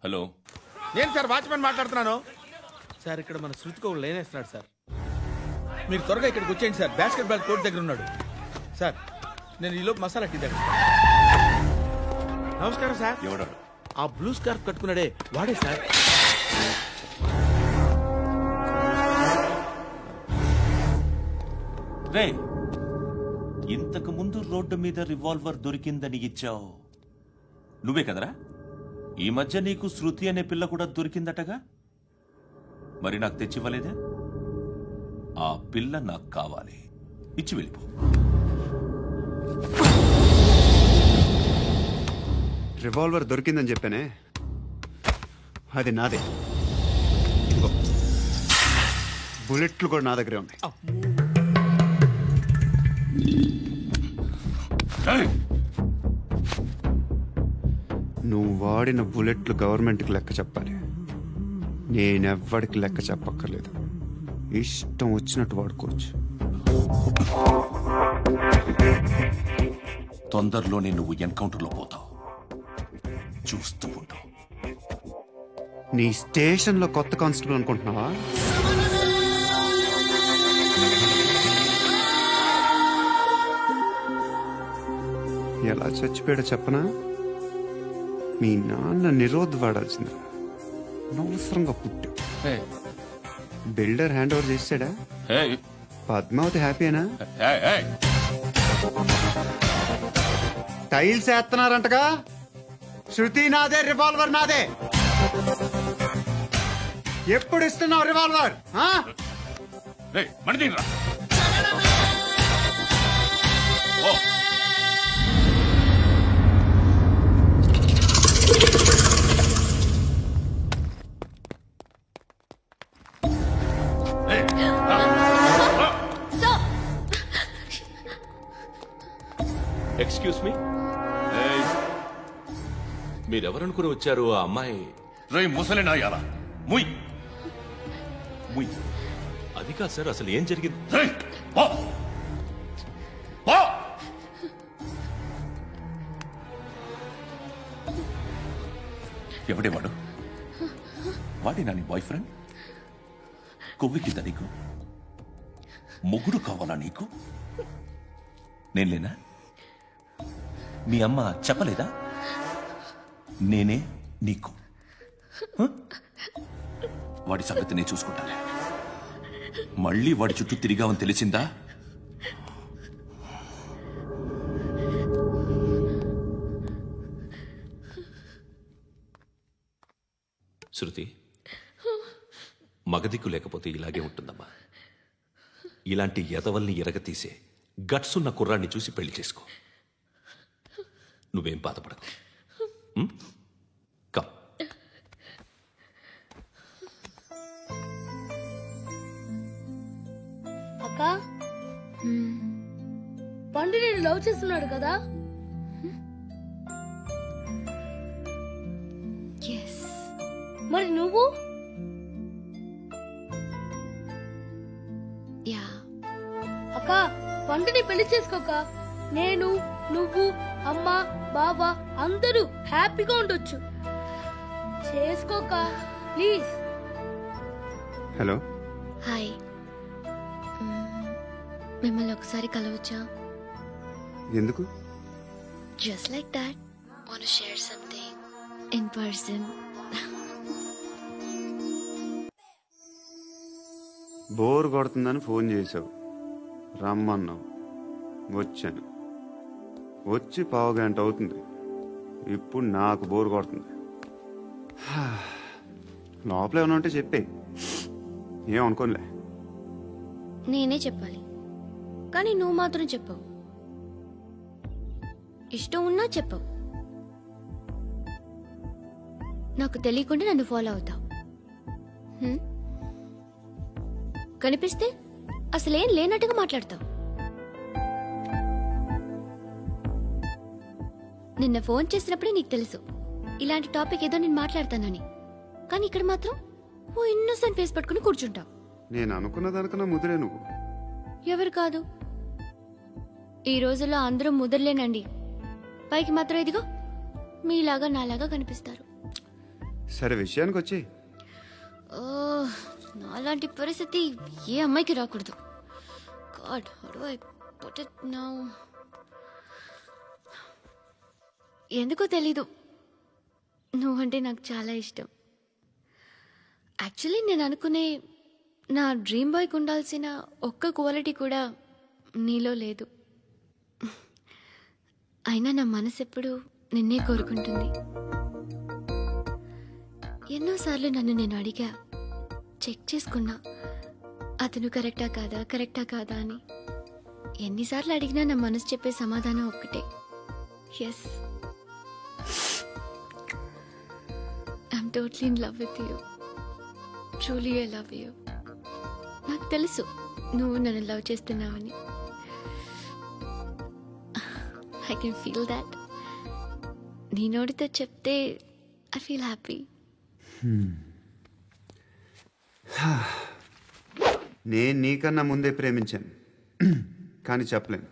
Hello, నేను sir watchman మాట్లాడుతున్నాను. Sir ఇక్కడ మన శృతికో లేనేస్తున్నాడు సార్. మీరు త్వరగా ఇక్కడికి వచ్చేయండి సార్. బాస్కెట్ బాల్ కోర్ట్ దగ్గర ఉన్నాడు సార్. నేను ఈలోపు మసాలా టీ దగ్గర. నమస్కారం సార్. ఎవడాడు? ఆ బ్లూ స్కార్ఫ్ కట్టుకున్నాడే వాడే సార్. రే, ఇంతకు ముందు రోడ్డు మీద రివాల్వర్ దొరికిందని ఇచ్చావు నువ్వే కదరా? ఈ మధ్య నీకు శృతి అనే పిల్ల కూడా దొరికిందటగా? మరి నాకు తెచ్చివ్వలేదే? ఆ పిల్ల నాకు కావాలి, ఇచ్చి వెళ్ళిపో. రివాల్వర్ దొరికిందని చెప్పానే, అది నాదే. బుల్లెట్లు కూడా నా దగ్గరే ఉన్నాయి. నువ్వు వాడిన బుల్లెట్లు గవర్నమెంట్కి లెక్క చెప్పాలి. నేనెవ్వడికి లెక్క చెప్పక్కర్లేదు. ఇష్టం వచ్చినట్టు వాడుకోవచ్చు. తొందరలోనే నువ్వు ఎన్కౌంటర్లో పోతావు, చూస్తూ ఉంటావు. నీ స్టేషన్లో కొత్త కానిస్టేబుల్ అనుకుంటున్నావా? ఎలా చచ్చిపోయాడో చెప్పనా? మీ నాన్న నిరోధ్ వాడాల్సింది. అనవసరంగా పుట్టు. బిల్డర్ హ్యాండ్ ఓవర్ చేసాడా? పద్మావతి హ్యాపీనా? టైల్స్ వేస్తున్నారంటగా. శృతి నాదే, రివాల్వర్ నాదే. ఎప్పుడు ఇస్తున్నావు రివాల్వర్? ఎక్స్క్యూజ్ మీ, మీరెవరనుకుని వచ్చారు? ఆ అమ్మాయి రే ముసలి నాయాల, ముయ్ ముయ్. అది కాదు సార్, అసలు ఏం జరిగింది? ఎవడే వాడు? వాడేనా నీ బాయ్ ఫ్రెండ్? కొవ్వికిద్దా నీకు? మొగుడు కావాలా నీకు? నేను లేనా? మీ అమ్మ చెప్పలేదా నేనే నీకు? వాడి సంగతి నేను చూసుకుంటానే. మళ్ళీ వాడి చుట్టూ తిరిగావని తెలిసిందా? శృతి, మగదిక్కు లేకపోతే ఇలాగే ఉంటుందమ్మా. ఇలాంటి ఎదవల్ని ఎరగతీసే గట్స్ ఉన్న కుర్రాన్ని చూసి పెళ్లి చేసుకో. నువ్వేం బాధపడకు. కమ్. అక్క, పండు నేను లవ్ చేస్తున్నాడు కదా? మరి నువ్వు? అక్క, పండుని పెళ్లి చేసుకోక నేను, నువ్వు, అమ్మ, బావ అందరూ హ్యాపీగా ఉండొచ్చు. చేసుకోక ప్లీజ్. హలో. హాయ్. మిమ్మల్ని ఒకసారి కలవచ్చా? ఎందుకు? Just like that. Want to share something in person. Bore కొడుతుందని ఫోన్ చేసావు, రమ్మన్నావు, వచ్చాను. వచ్చి పావుగంట అవుతుంది. ఇప్పుడు నాకు బోర్ కొడుతుంది. లోపల ఏమన్నా ఉంటే చెప్పే, ఏమనుకోనిలే. నేనే చెప్పాలి, కానీ నువ్వు మాత్రం చెప్పవు. ఇష్టం ఉన్నా చెప్పవు. నాకు తెలియకుండా నన్ను ఫాలో అవుతావు. కనిపిస్తే అసలేం లేనట్టుగా మాట్లాడతావు. నిన్న ఫోన్ చేసినప్పుడే నీకు తెలుసు ఇలాంటి టాపిక్ ఏదో నేను మాట్లాడతానని. కానీ ఇక్కడ మాత్రం ఓ ఇన్నోసెంట్ ఫేస్ పట్టుకుని కూర్చుంటావు. నేను అనుకున్నదానికన్నా ముదిరే నువ్వు. ఎవరు కాదు, ఈ రోజుల్లో అందరూ ముదరలేనండి. పైకి మాత్రం ఇదిగో మీలాగా నాలాగా కనిపిస్తారు. సరే విషయానికి వచ్చి నాలాంటి పరిస్థితి ఏ అమ్మాయికి రాకూడదు. God, how do I put it now? ఎందుకో తెలీదు, నువ్వంటే నాకు చాలా ఇష్టం. యాక్చువల్లీ నేను అనుకునే నా డ్రీమ్ బాయ్కి ఉండాల్సిన ఒక్క క్వాలిటీ కూడా నీలో లేదు. అయినా నా మనసు ఎప్పుడు నిన్నే కోరుకుంటుంది. ఎన్నోసార్లు నన్ను నేను అడిగా, చెక్ చేసుకున్నా అతను కరెక్టా కాదా అని. ఎన్నిసార్లు అడిగినా నా మనసు చెప్పే సమాధానం ఒక్కటే, yes, I'm totally in love with you. Truly I love you. నాకు తెలుసు నువ్వు నన్ను లవ్ చేస్తున్నావని. I can feel that. నీ నోటితో చెప్తే ఐ ఫీల్ హ్యాపీ. నేను నీకన్నా ముందే ప్రేమించాను, కానీ చెప్పలేను.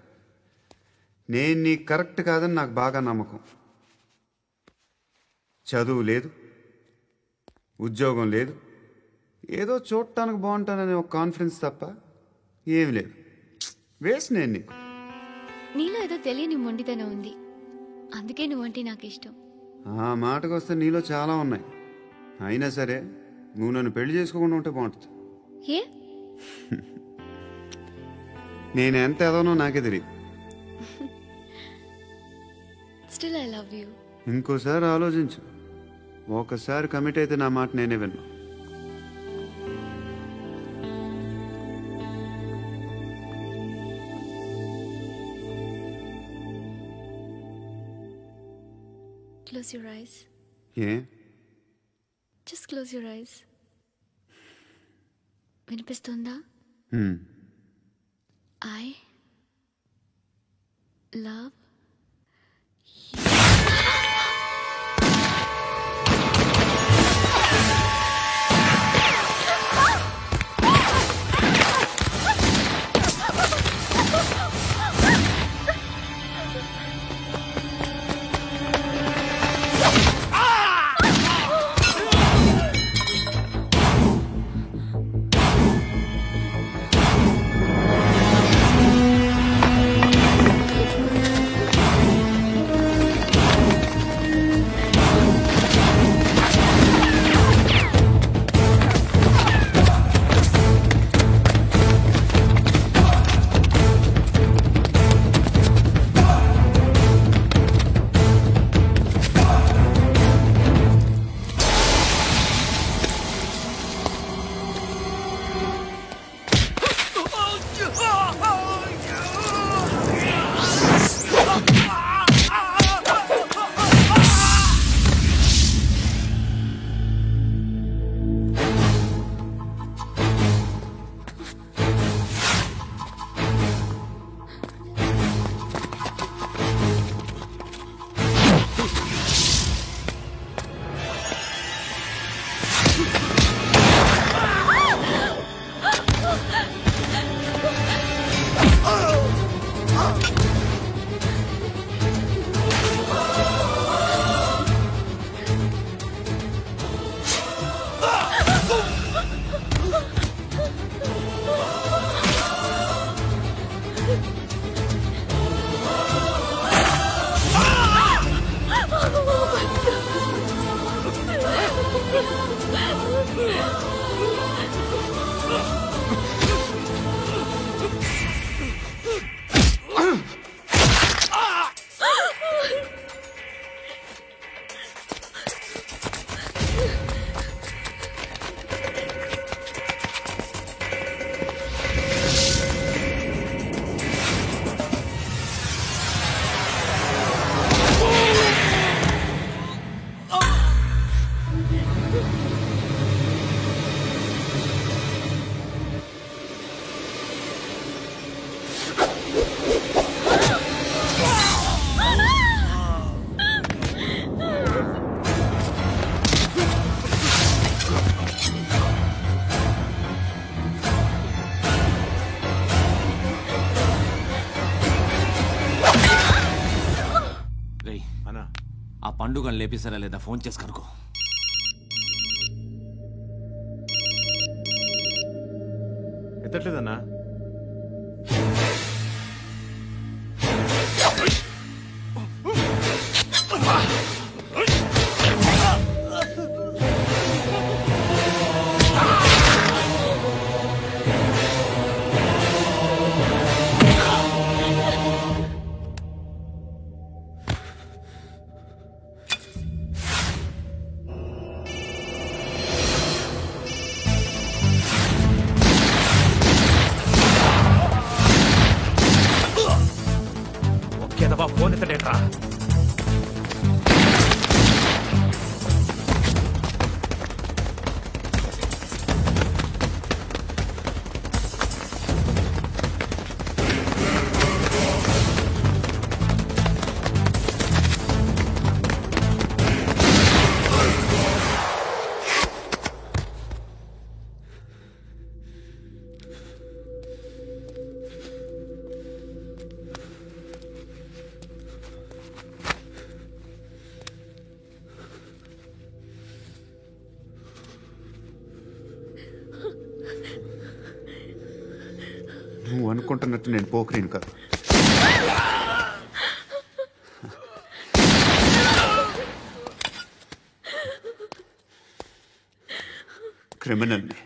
నేను నీకు కరెక్ట్ కాదని నాకు బాగా నమ్మకం. చదువు లేదు, ఉద్యోగం లేదు, ఏదో చూడటానికి బాగుంటాననే ఒక కాన్ఫిడెన్స్ తప్ప ఏమి లేదు. వేస్ట్ నేను నీకు. నీలో ఏదో తెలియని మొండితనం ఉంది, అందుకే నువ్వంటే నాకు ఇష్టం. ఆ మాటకు వస్తే నీలో చాలా ఉన్నాయి. అయినా సరే నువ్వు నన్ను పెళ్లి చేసుకోకుండా ఉంటే బాగుంటుంది. ఏ? నేను ఎంత ఎదవనో నాకే తెలియదు. Still I love you. ఇంకోసారి ఆలోచించు. ఒకసారి కమిట్ అయితే నా మాట నేనే విన్నా. Close your eyes. A? Just close your eyes. వినిపిస్తుందా? I love పండుగను లేపేసారా లేదా ఫోన్ చేసి కనుకో. ఎత్తట్లేదన్నా. ఫోన్ ఎత్తడేట్రా? నువ్వు అనుకుంటున్నట్టు నేను పోకరీని కాదు. క్రిమినల్ని.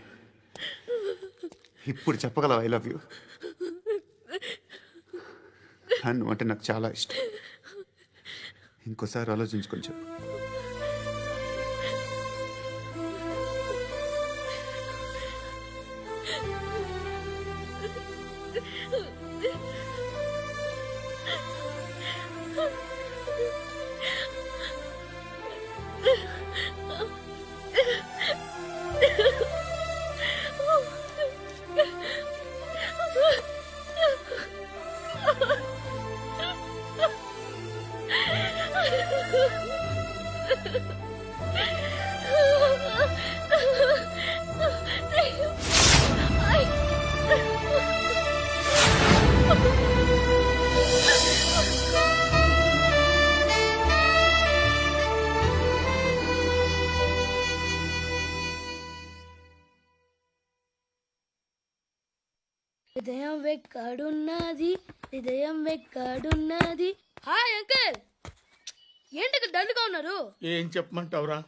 ఇప్పుడు చెప్పగలవు ఐ లవ్ యూ. నువ్వు అంటే నాకు చాలా ఇష్టం. ఇంకోసారి ఆలోచించుకొని చెప్పు. హృదయం వెక్కడున్నది, హృదయం వెక్కడున్నది. హాయ్ అంకుల్, ఏంటి డల్గా ఉన్నారు? ఏం చెప్పమంటావురా,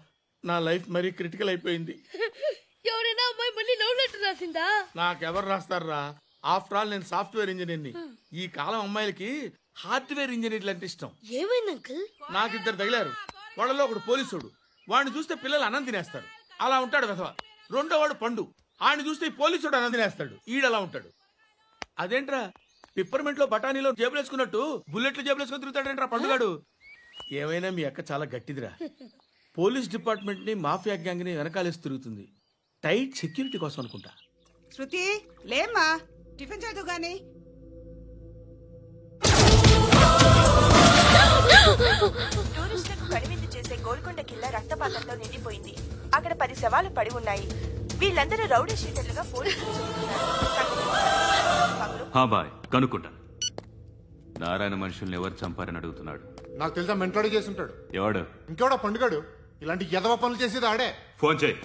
నా లైఫ్ మరీ క్రిటికల్ అయిపోయింది. ఎవరైనా అమ్మాయి మళ్ళీ లవ్ లెటర్ రాసిందా? నాకెవరు రాస్తారా? ఆఫ్టర్ ఆల్ నేను సాఫ్ట్వేర్ ఇంజనీర్ని. ఈ కాలం అమ్మాయిలకి హార్డ్వేర్ ఇంజనీర్లు అంటే ఇష్టం. ఏమైంది అంకుల్? నాకు ఇద్దరు తగిలారు. వాళ్ళలో ఒకడు పోలీసుడు. వాడిని చూస్తే పిల్లలు అన్నం తినేస్తారు, అలా ఉంటాడు వెధవ. రెండో వాడు పండు. ఆయన చూస్తే ఈ పోలీసుడు అన్నం తినేస్తాడు, ఈడలా ఉంటాడు. అదేంట్రా పిప్పర్మెంట్ లో బఠానీలో జేబులేసుకున్నట్టు బుల్లెట్లు జేబులేసుకుని తిరుగుతాడేంట్రా పండుగాడు. ఏమైనా మీ అక్క చాలా గట్టిదిరా. పోలీస్ డిపార్ట్మెంట్ ని మాఫియా గ్యాంగ్ ని వెనకాలేసి తిరుగుతుంది. టైట్ సెక్యూరిటీ కోసం అనుకుంటా. శృతి లేమ్మా, టిఫిన్ చేద్దు గాని. టూరిస్టులకు కనువిందు చేసే గోల్కొండ కిల్లా రక్తపాతంతో నిండిపోయింది. అక్కడ 10 శవాలు పడి ఉన్నాయి. వీళ్ళందరూ రౌడీ షీటర్లుగా పోలీసులు కనుక్కుంటా. నారాయణ మనుషుల్ని ఎవరు చంపారని అడుగుతున్నాడు. నాకు తెలుసా, మెంటోడి చేసి ఉంటాడు. ఎవడు? ఇంకెవడో పండుగాడు. ఇలాంటి ఎదవ పనులు చేసేది ఆడే. ఫోన్ చేయి.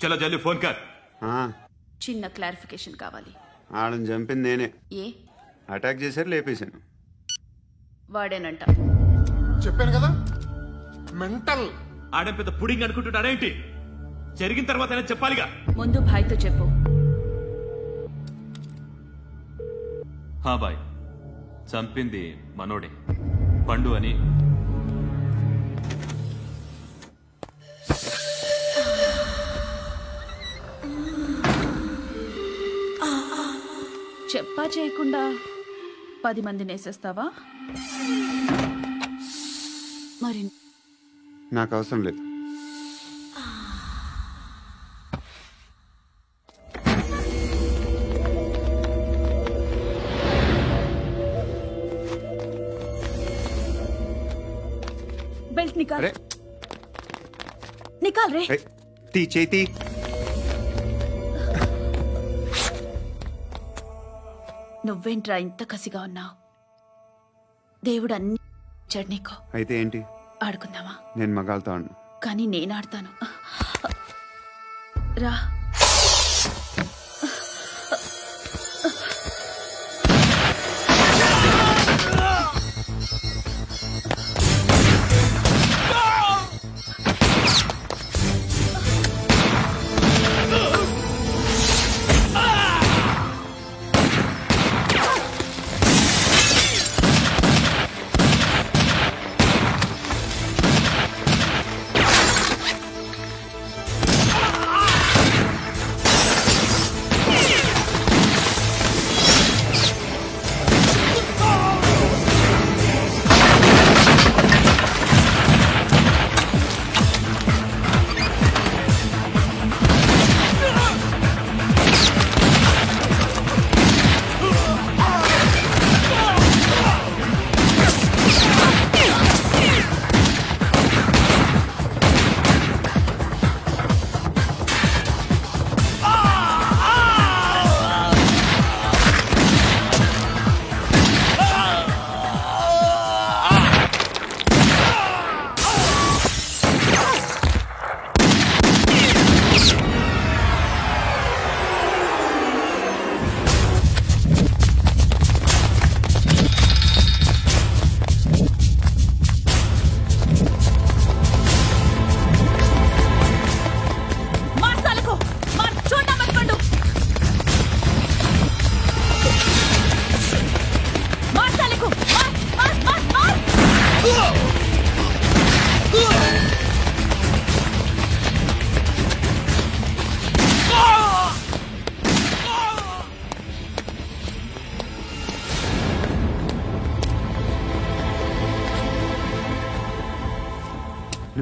చలో జల్లి ఫోన్ కర్. చిన్న క్లారిఫికేషన్ కావాలి. ఆడని చంపింది నేనే. ఏ అటాక్ చేశారు, లేపేశాను. వాడేనంట. చెప్పాను కదా, మెంటల్. ఆడే పెద్ద పుడింగ్ అనుకుంటున్నాడేంటి? జరిగిన తర్వాత చెప్పాలిగా. ముందు భాయ్తో చెప్పు. హా బాయ్, చంపింది మనోడే, పండు అని. చెప్పా చేయకుండా 10 మందిని వేసేస్తావా? మరి నాకు అవసరం లేదు. బెల్ట్ నికాల్. నికాల్ రే. తీ చేతి. నువ్వేంట్రా ఇంత కసిగా ఉన్నావు? దేవుడు అన్ని ఇచ్చాడు నీకు. అయితే ఏంటి? ఆడుకుందామా? నేను మగాళ్ళతో ఆడను. కానీ నేను ఆడతాను. రా.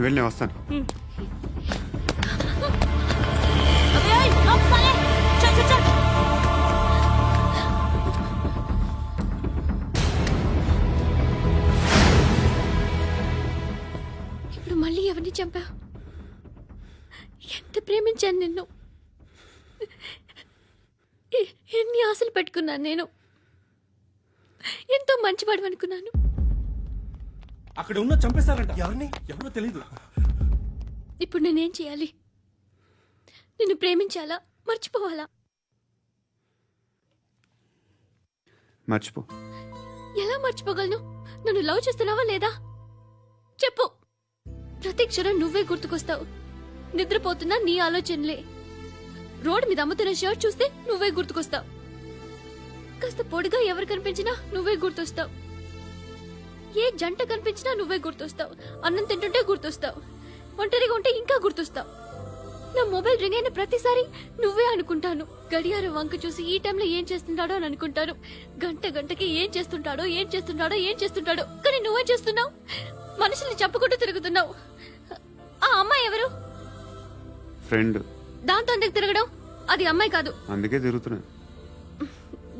నువ్వు వెళ్ళి నేను వస్తాను. ఇప్పుడు మళ్ళీ ఎవరిని చంపా? ఎంత ప్రేమించాను నిన్ను, ఎన్ని ఆశలు పెట్టుకున్నాను నేను, ఎంతో మంచివాడు అనుకున్నాను. అక్కడ ఉన్న చంపేశారంట. ఎవరిని? ఎవరో తెలీదు. ఇప్పుడు నేనేం చేయాలి? నిన్ను ప్రేమించాలా, మర్చిపోవాలా? మర్చిపో. ఎలా మర్చిపోగలను? నన్ను లవ్ చేస్తున్నావా లేదా చెప్పు. ప్రతి క్షణం నువ్వే గుర్తుకొస్తావు. నిద్రపోతున్నా నీ ఆలోచనలే. రోడ్ మీద అమ్ముతున్న షర్ట్ చూస్తే నువ్వే గుర్తుకొస్తావు. కాస్త పొడిగా ఎవరు కనిపించినా నువ్వే గుర్తొస్తావు. ఏ జంట కనిపించినా నువ్వే గుర్తొస్తావు. అన్నం తింటుంటే గుర్తొస్తావు. ఒంటరిగా ఉంటే ఇంకా గుర్తొస్తావు. నా మొబైల్ రింగ్ అయిన ప్రతిసారి నువ్వే అనుకుంటాను. గడియారం వంక చూసి ఈ టైంలో ఏం చేస్తుంటాడో అని అనుకుంటాను. గంట గంటకి ఏం చేస్తుంటాడో కానీ నువ్వేం చేస్తున్నావు? మనుషుల్ని చంపుకుంటూ తిరుగుతున్నావు. ఆ అమ్మాయి ఎవరు? ఫ్రెండ్. దాంతో ఎందుకు తిరగడం? అది అమ్మాయి కాదు. అందుకే తిరుగుతున్నా.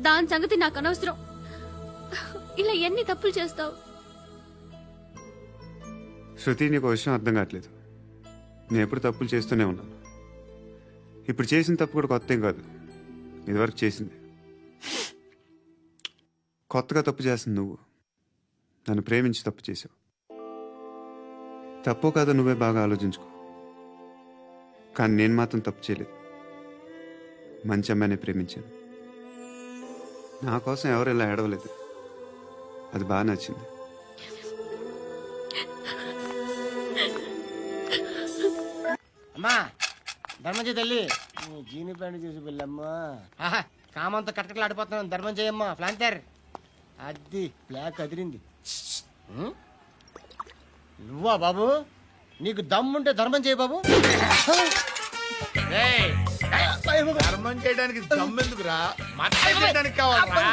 దాని సంగతి నాకు అనవసరం. ఇలా ఎన్ని తప్పులు చేస్తావు? శృతి, నీకు విషయం అర్థం కావట్లేదు. నేను ఎప్పుడు తప్పులు చేస్తూనే ఉన్నాను. ఇప్పుడు చేసిన తప్పు కూడా కొత్త ఏం కాదు, ఇదివరకు చేసింది. కొత్తగా తప్పు చేస్తుంది నువ్వు. నన్ను ప్రేమించి తప్పు చేసావు. తప్పో కాదో నువ్వే బాగా ఆలోచించుకో. కానీ నేను మాత్రం తప్పు చేయలేదు. మంచి అమ్మాయిని ప్రేమించాను. నా కోసం ఎవరు ఇలా ఏడవలేదు. అది బాగా నచ్చింది. అమ్మా ధర్మం తల్లి, జీని ప్యాంట్ చూసి వెళ్ళమ్మా. కామంతో కట్టకలు ఆడిపోతున్నాను. ధర్మం చేయమ్మా. ఫ్లాంటర్ అది బ్లాక్ అదిరింది. నువ్వా బాబు? నీకు దమ్ముంటే ధర్మం చేయ బాబు. ధర్మం చేయడానికి దమ్మెందుకురా? మతం చేయడానికి కావాలరా?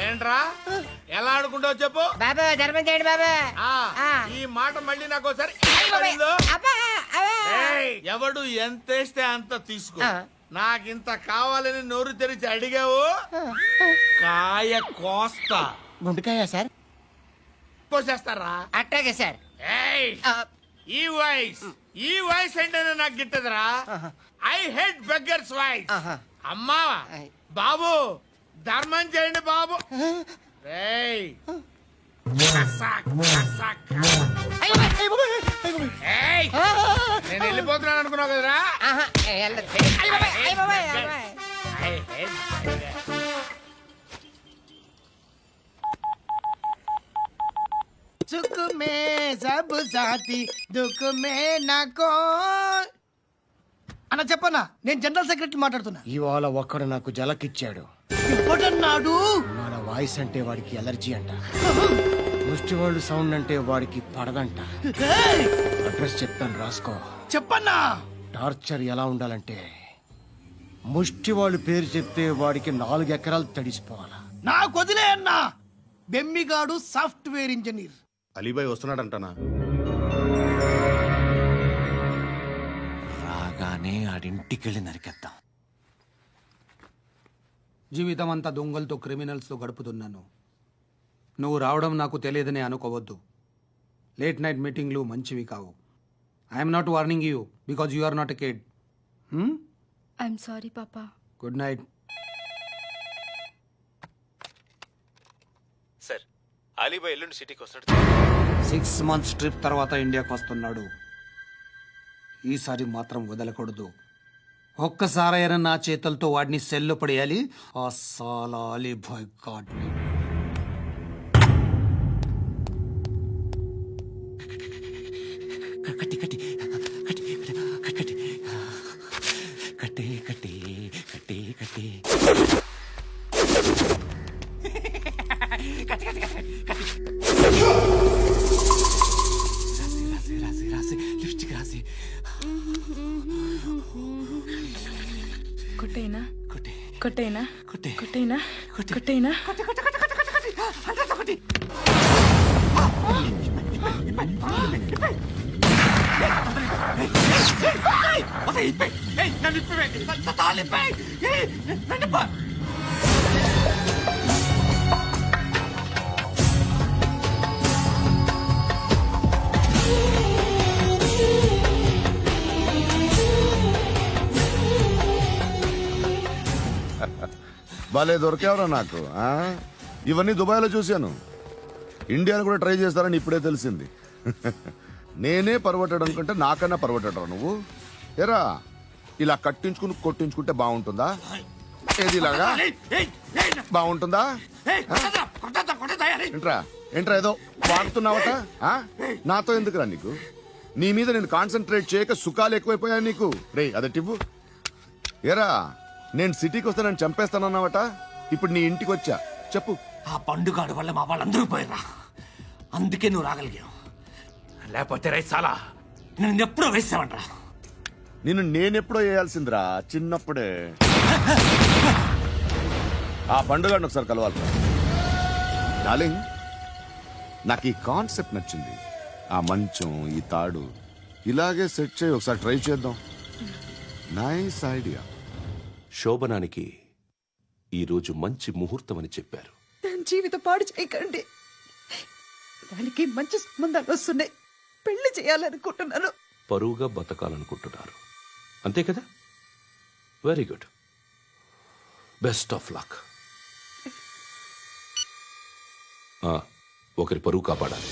ఏంట్రా ఎలా ఆడుకుంటావు చెప్పు. బాబా ధర్మం చేయండి బాబా. ఈ మాట మళ్ళీ నాకు ఒకసారి ఎవడు ఎంత వేస్తే అంత తీసుకో. నాకింత కావాలని నోరు తెరిచి అడిగావు, కాయ కోస్తా. గుండెకాయ సార్? కోసేస్తారా? అట్టాగే సార్. ఈ వాయిస్ ఏంటనే నాకు గిట్టదురా. I hate beggars voice. అమ్మా బాబు ధర్మం చేయండి బాబు. నేను వెళ్ళిపోతున్నాను అనుకున్నావు కదరా. సుఖ మే సబ్ సాథీ దుఃఖ మే నాకో. అన్న చెప్పన్నా, నేను జనరల్ సెక్రటరీ మాట్లాడుతున్నా. ఇవాళ ఒక్కడు నాకు జలకిచ్చాడు. ఇప్పుడన్నాడు మన వాయిస్ అంటే వాడికి ఎలర్జీ అంట. ముష్టి వాళ్ళు సౌండ్ అంటే వాడికి పడదంట. అడ్రస్ చెప్తాను రాసుకో. చెప్పన్నా. టార్చర్ ఎలా ఉండాలంటే ముష్టి వాళ్ళు పేరు చెప్తే వాడికి 4 ఎకరాలు తడిసిపోవాలా. నాకు వదిలే అన్నా. బెమ్మిగాడు సాఫ్ట్వేర్ ఇంజనీర్. అలీబాయ్ వస్తున్నాడంటనా? రాగానే ఆడింటికెళ్ళి నరికేద్దాం. జీవితం అంతా దొంగలతో, క్రిమినల్స్తో గడుపుతున్నాను. నువ్వు రావడం నాకు తెలియదని అనుకోవద్దు. లేట్ నైట్ మీటింగ్లు మంచివి కావు. I'm not warning you because you are not a kid. I'm sorry పాపా. Good night. సార్, అలీబాయ్ ఎల్లుండి సిటీకి వస్తాడు. 6 months ట్రిప్ తర్వాత ఇండియాకి వస్తున్నాడు. ఈసారి మాత్రం వదలకూడదు. ఒక్కసారైనా నా చేతులతో వాడిని సెల్లు పడేయాలి. ఆ సాలా అలీబాయ్ గాడ్ని. కట్టి కట్టి కట్టి కట్టి కట్టి కట్టి కట్టి కట్టి కొట్టేనా కొట్టేనా కొట్టేనా కొట్టేనా భలే దొరికేవరా నాకు. ఇవన్నీ దుబాయ్లో చూశాను. ఇండియాలో కూడా ట్రై చేస్తారని ఇప్పుడే తెలిసింది. నేనే పర్వటాడు అనుకుంటే నాకన్నా పర్వటాడు నువ్వు. ఎరా ఇలా కట్టించుకుని కొట్టించుకుంటే బాగుంటుందా? ఏది ఇలాగా బాగుంటుందా? ఏంట్రా ఏంట్రా ఏదో వాడుతున్నావట? నాతో ఎందుకురా నీకు? నీ మీద నేను కాన్సన్ట్రేట్ చేయక సుఖాలు ఎక్కువైపోయా నీకు. రే అదటివ్వు. ఎరా నేను సిటీకి వస్తే నన్ను చంపేస్తానన్నావట. ఇప్పుడు నీ ఇంటికి వచ్చా. చెప్పు. ఆ పండుగాడు వల్ల మా వాళ్ళందరూ పోయిరా. అందుకే నువ్వు రాగలిగావు. లేకపోతే రైసాలా నేను ఎప్పుడో వేసామంటరా. నిన్ను నేనెప్పుడో వేయాల్సిందిరా చిన్నప్పుడే. ఆ పండుగాడిని ఒకసారి కలవాలి డార్లింగ్. నాకు ఈ కాన్సెప్ట్ నచ్చింది. ఆ మంచం ఈ తాడు ఇలాగే సెట్ చేయి. ఒకసారి ట్రై చేద్దాం. Nice idea. శోభనానికి ఈరోజు మంచి ముహూర్తం అని చెప్పారు. దాని జీవితం పాడు చేయకండి. దానికి మంచి సంబంధాలు వస్తున్నాయి. పెళ్లి చేయాలనుకుంటున్నాను. పరువుగా బతకాలనుకుంటున్నారు అంతే కదా? Very good. Best of luck. ఒకరి పరువు కాపాడాలి.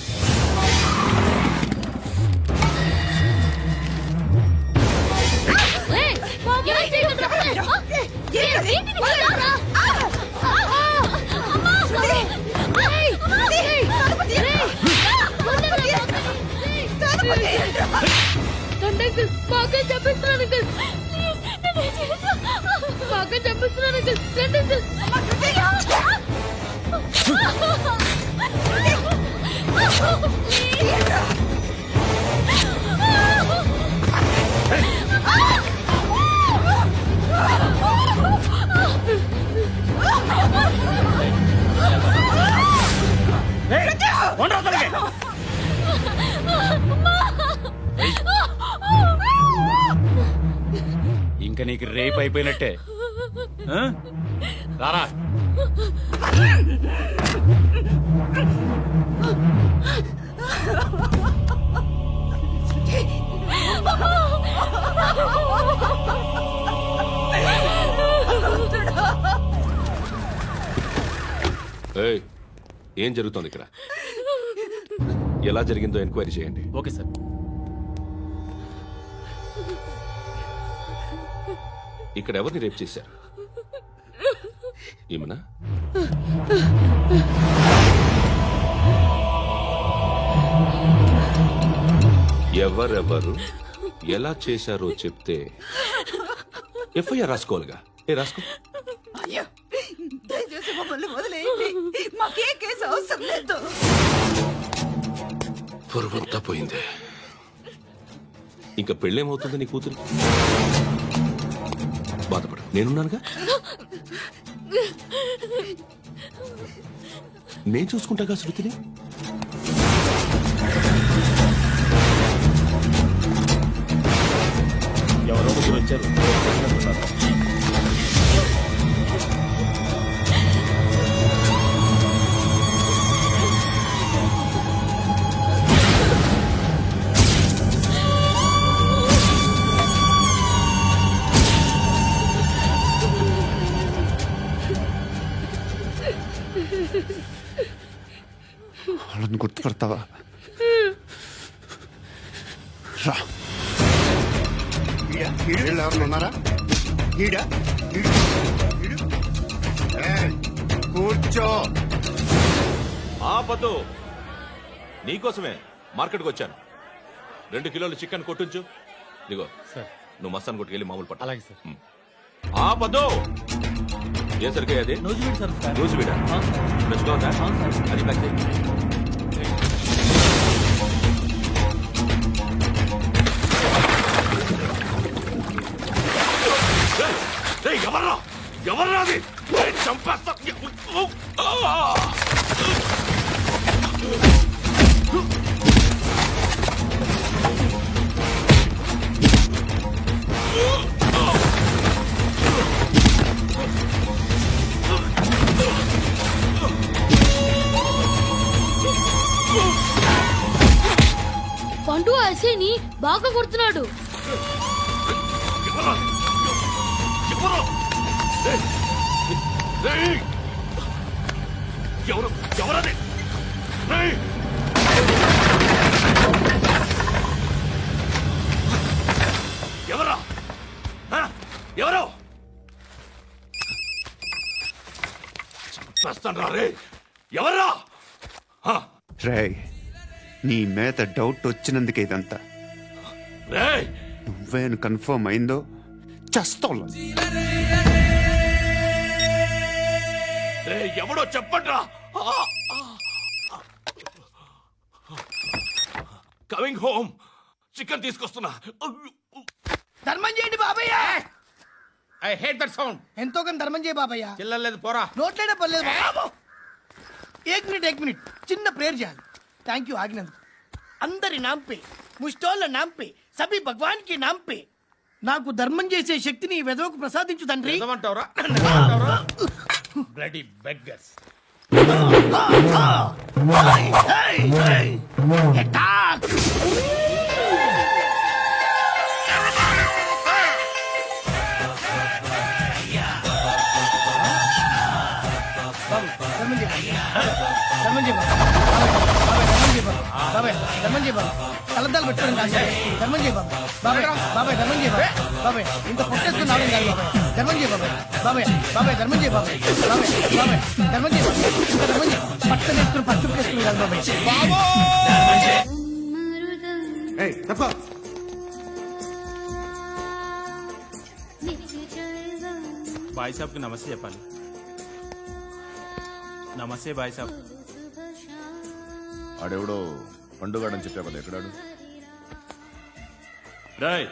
ఇంకా నీకు రేపు అయిపోయినట్టే. రారా. ఏం జరుగుతోంది ఇక్కడ? ఎలా జరిగిందో ఎంక్వైరీ చేయండి. Okay sir. ఇక్కడ ఎవరిని రేప్ చేశారు? ఈమెనా? ఎవరెవరు ఎలా చేశారో చెప్తే ఎఫ్ఐఆర్ రాసుకోవాలిగా. రాసుకో. దయచేసి మమ్మల్ని వదిలేయండి. మాకే కేసు అవసరం లేదు. పొరువంతా పోయింది. ఇంకా పెళ్ళేమవుతుంది నీ కూతురు? బాధపడు, నేనున్నానుగా. నేను చూసుకుంటాగా శృతిని. ఎవరో ముగ్గురు వచ్చారు. వాళ్ళని గుర్తుపడతావా? రా. ఎవరు ఉన్నారా? కూర్చో. ఆపద్దు. నీకోసమే మార్కెట్కి వచ్చాను. 2 కిలోలు చికెన్ కొట్టుంచు. ఇదిగో నువ్వు మస్తాన్ కొట్టుకెళ్ళి మామూలు పట్టు. అలాగే సార్. ఆపద్దు. ఏ సరికే అది? నూజివీడా? ఫ్రెష్గా ఉందా? అది ప్యాక్ చేయండి. ఎవర్రా ఎవర్రా అది? చంపేస్తా. బాగా కొడుతున్నాడు. ఎవరది? ఎవరా? ఎవరు? చంపేస్తాను రే. ఎవరా? రే, నీ మీద డౌట్ వచ్చినందుకే ఇదంతా. నువ్వేను కన్ఫర్మ్ అయిందో చస్తావు. ఎవడో చెప్పండ్రా. Coming home. చికెన్ తీసుకొస్తున్నా. ధర్మం చేయండి బాబయ్య. I hate that sound. ఎంతో కానీ ధర్మం చేయ బాబయ్య. చిల్లలేదు పోరా. నోట్లేనే పర్లేదు బాబు. ఏక్ మినిట్ చిన్న ప్రేయర్ చేయాలి. థ్యాంక్ యూ ఆగినందుకు. అందరి నాంపే, ముష్టోళ్ళ నాంపే, సభి భగవాన్ కి నాంపే నాకు ధర్మం చేసే శక్తిని ఈ వెదవకు ప్రసాదించు తండ్రి. Bloody beggars. కలద్దాలు పెట్టుకోండి ధర్మం చేయ బాబాయ్. బాబాయ్ ధర్మం చేయ బాబాయ్. ఇంత పొట్టేసుకున్నాడు ధర్మం చేయ బాబాయ్. బాబాయ్ ధర్మం చేయ బాబాయ్. ధర్మం చేయ ఇంకా ధర్మం చేయ. పట్టణ వేసుకుని పట్టు వేసుకుని బాబాయ్. బాయ్ సాబ్కి నమస్తే చెప్పాలి. నమస్తే బాయ్ సాబ్. ఆడెవడో పండుగాడని చెప్పా కదా, ఎక్కడాడు? రాయ్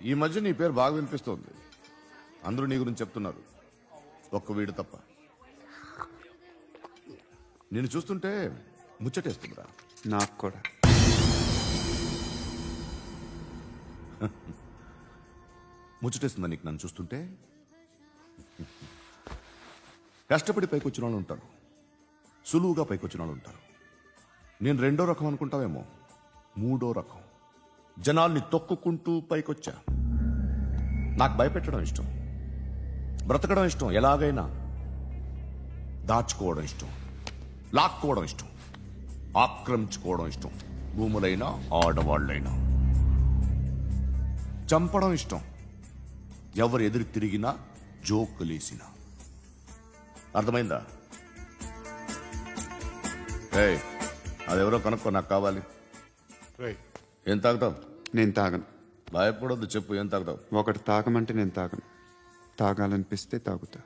ఈ మధ్య నీ పేరు బాగా వినిపిస్తోంది. అందరూ నీ గురించి చెప్తున్నారు, ఒక్క వీడు తప్ప. నేను చూస్తుంటే ముచ్చటేస్తుందిరా. నాకు కూడా. ముచ్చటేస్తుందా నీకు నన్ను చూస్తుంటే? కష్టపడి పైకొచ్చిన వాళ్ళు ఉంటారు, సులువుగా పైకొచ్చిన వాళ్ళు ఉంటారు. నేను రెండో రకం అనుకుంటావేమో, మూడో రకం. జనాల్ని తొక్కుకుంటూ పైకొచ్చా. నాకు భయపెట్టడం ఇష్టం, బ్రతకడం ఇష్టం, ఎలాగైనా దాచుకోవడం ఇష్టం, లాక్కోవడం ఇష్టం, ఆక్రమించుకోవడం ఇష్టం. భూములైనా ఆడవాళ్ళైనా చంపడం ఇష్టం, ఎవరు ఎదురు తిరిగినా జోకులేసినా. అర్థమైందా? అదెవరో కనుక్కో, నాకు కావాలి. ఏం తాగుతావు? నేను తాగను. భయపడొద్దు, చెప్పు ఏం తాగుతావు? ఒకటి తాగమంటే నేను తాగను, తాగాలనిపిస్తే తాగుతా.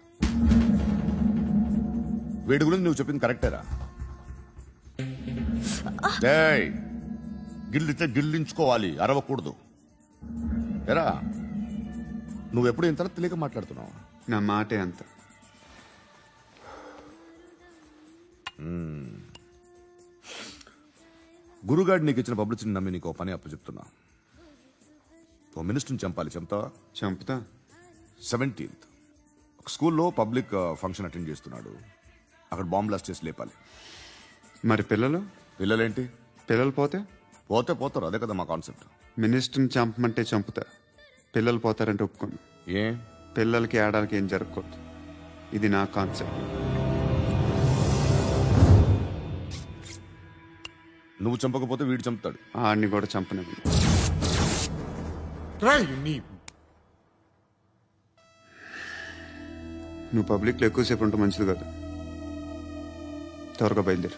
వీడి గురించి నువ్వు చెప్పింది కరెక్టేరా? గిల్లితే గిల్లించుకోవాలి, అరవకూడదు. ఎరా, నువ్వెప్పుడు ఇంత తెలియక మాట్లాడుతున్నావు? నా మాటే అంత. గురుగాడు నీకు ఇచ్చిన పబ్లిసిటీని నమ్మి నీకు పని అప్పు చెప్తున్నా. ఓ మినిస్టర్ని చంపాలి, చంపుతావా? చంపుతా. 17th ఒక స్కూల్లో పబ్లిక్ ఫంక్షన్ అటెండ్ చేస్తున్నాడు, అక్కడ బాంబ్ బ్లాస్ట్ చేసి లేపాలి. మరి పిల్లలు? పిల్లలేంటి? పిల్లలు పోతే పోతారు, అదే కదా మా కాన్సెప్ట్. మినిస్టర్ని చంపమంటే చంపుతా, పిల్లలు పోతారంటే ఒప్పుకోను. ఏ? పిల్లలకి ఆడాలకి ఏం జరగకూడదు, ఇది నా కాన్సెప్ట్. నువ్వు చంపకపోతే వీడు చంపుతాడు. ఆడిని కూడా చంపనివ్వు. నువ్వు పబ్లిక్లో ఎక్కువసేపు ఉంటే మంచిది కాదు. త్వరగా బయలుదేరు.